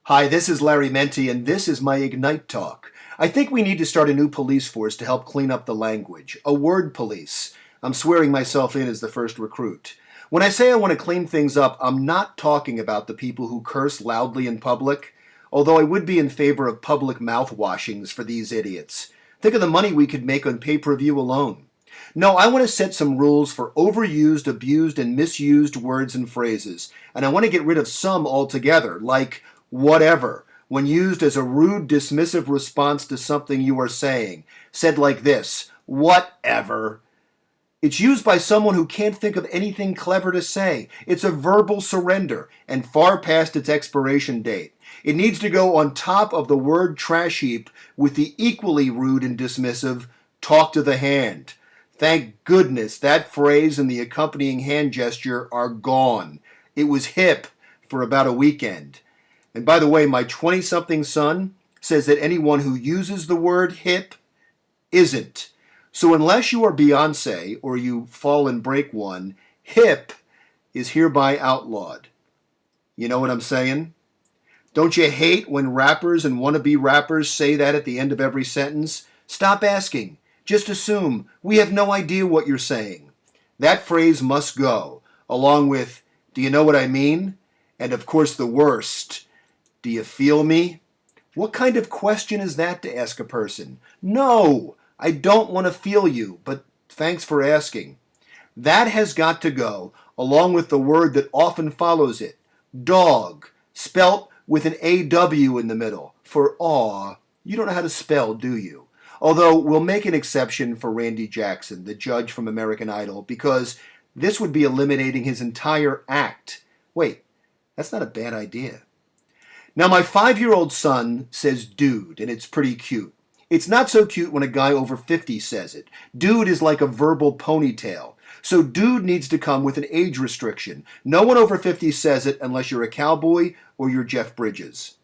Hi, this is Larry Mendte, and this is my Ignite Talk. I think we need to start a new police force to help clean up the language. A word police. I'm swearing myself in as the first recruit. When I say I want to clean things up, I'm not talking about the people who curse loudly in public, although I would be in favor of public mouth washings for these idiots. Think of the money we could make on pay-per-view alone. No, I want to set some rules for overused, abused, and misused words and phrases, and I want to get rid of some altogether, like whatever, when used as a rude, dismissive response to something you are saying. Said like this, whatever. It's used by someone who can't think of anything clever to say. It's a verbal surrender and far past its expiration date. It needs to go on top of the word trash heap with the equally rude and dismissive talk to the hand. Thank goodness that phrase and the accompanying hand gesture are gone. It was hip for about a weekend. And by the way, my 20-something son says that anyone who uses the word hip isn't. So unless you are Beyonce or you fall and break one, hip is hereby outlawed. You know what I'm saying? Don't you hate when rappers and wannabe rappers say that at the end of every sentence? Stop asking. Just assume we have no idea what you're saying. That phrase must go, along with, do you know what I mean? And of course the worst, do you feel me? What kind of question is that to ask a person? No, I don't want to feel you, but thanks for asking. That has got to go, along with the word that often follows it, dog, spelt with an AW in the middle. For aw, you don't know how to spell, do you? Although we'll make an exception for Randy Jackson, the judge from American Idol, because this would be eliminating his entire act. Wait, that's not a bad idea. Now, my 5-year-old son says dude, and it's pretty cute. It's not so cute when a guy over 50 says it. Dude is like a verbal ponytail. So dude needs to come with an age restriction. No one over 50 says it unless you're a cowboy or you're Jeff Bridges.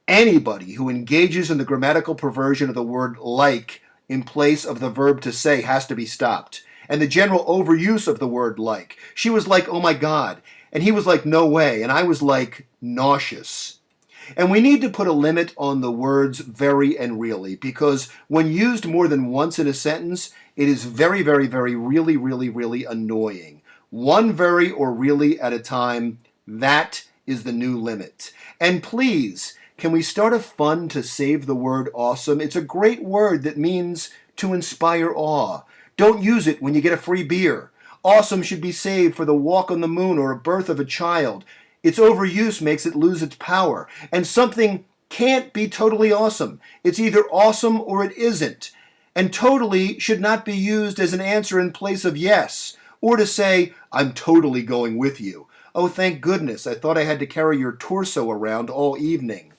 Anybody who engages in the grammatical perversion of the word like in place of the verb to say has to be stopped. And the general overuse of the word like. She was like, oh my God. And he was like, no way. And I was like, nauseous. And we need to put a limit on the words very and really, because when used more than once in a sentence, it is very, very, very, really, really, really annoying. One very or really at a time, that is the new limit. And please, can we start a fund to save the word awesome? It's a great word that means to inspire awe. Don't use it when you get a free beer. Awesome should be saved for the walk on the moon or a birth of a child. Its overuse makes it lose its power. And something can't be totally awesome. It's either awesome or it isn't. And totally should not be used as an answer in place of yes, or to say, I'm totally going with you. Oh, thank goodness, I thought I had to carry your torso around all evening.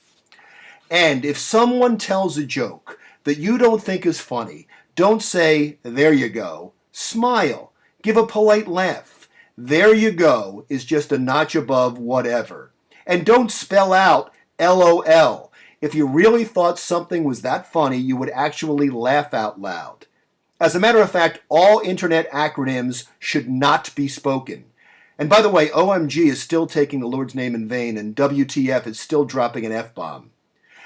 And if someone tells a joke that you don't think is funny, don't say, there you go. Smile. Give a polite laugh. There you go is just a notch above whatever. And don't spell out LOL. If you really thought something was that funny, you would actually laugh out loud. As a matter of fact, all internet acronyms should not be spoken. And by the way, OMG is still taking the Lord's name in vain, and WTF is still dropping an F-bomb.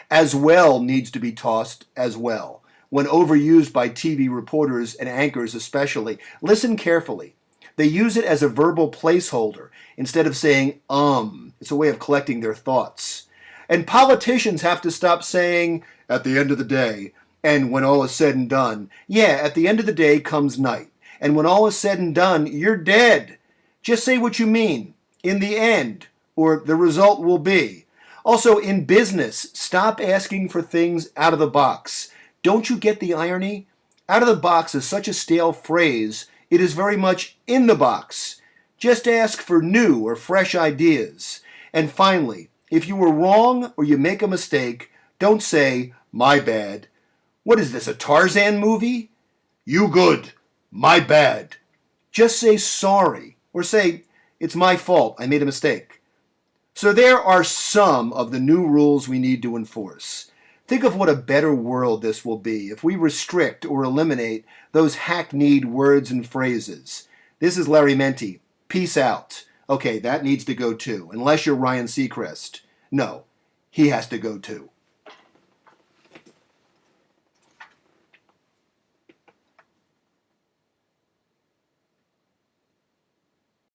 As well needs to be tossed as well. When overused by TV reporters and anchors especially, listen carefully. They use it as a verbal placeholder instead of saying, It's a way of collecting their thoughts. And politicians have to stop saying, at the end of the day, and when all is said and done. Yeah, at the end of the day comes night. And when all is said and done, you're dead. Just say what you mean. In the end, or the result will be. Also, in business, stop asking for things out of the box. Don't you get the irony? Out of the box is such a stale phrase. It is very much in the box. Just ask for new or fresh ideas. And finally, if you were wrong or you make a mistake, don't say, my bad. What is this, a Tarzan movie? You good. My bad. Just say sorry or say, it's my fault. I made a mistake. So there are some of the new rules we need to enforce. Think of what a better world this will be if we restrict or eliminate those hackneyed words and phrases. This is Larry Mendte. Peace out. Okay, that needs to go too, unless you're Ryan Seacrest. No, he has to go too.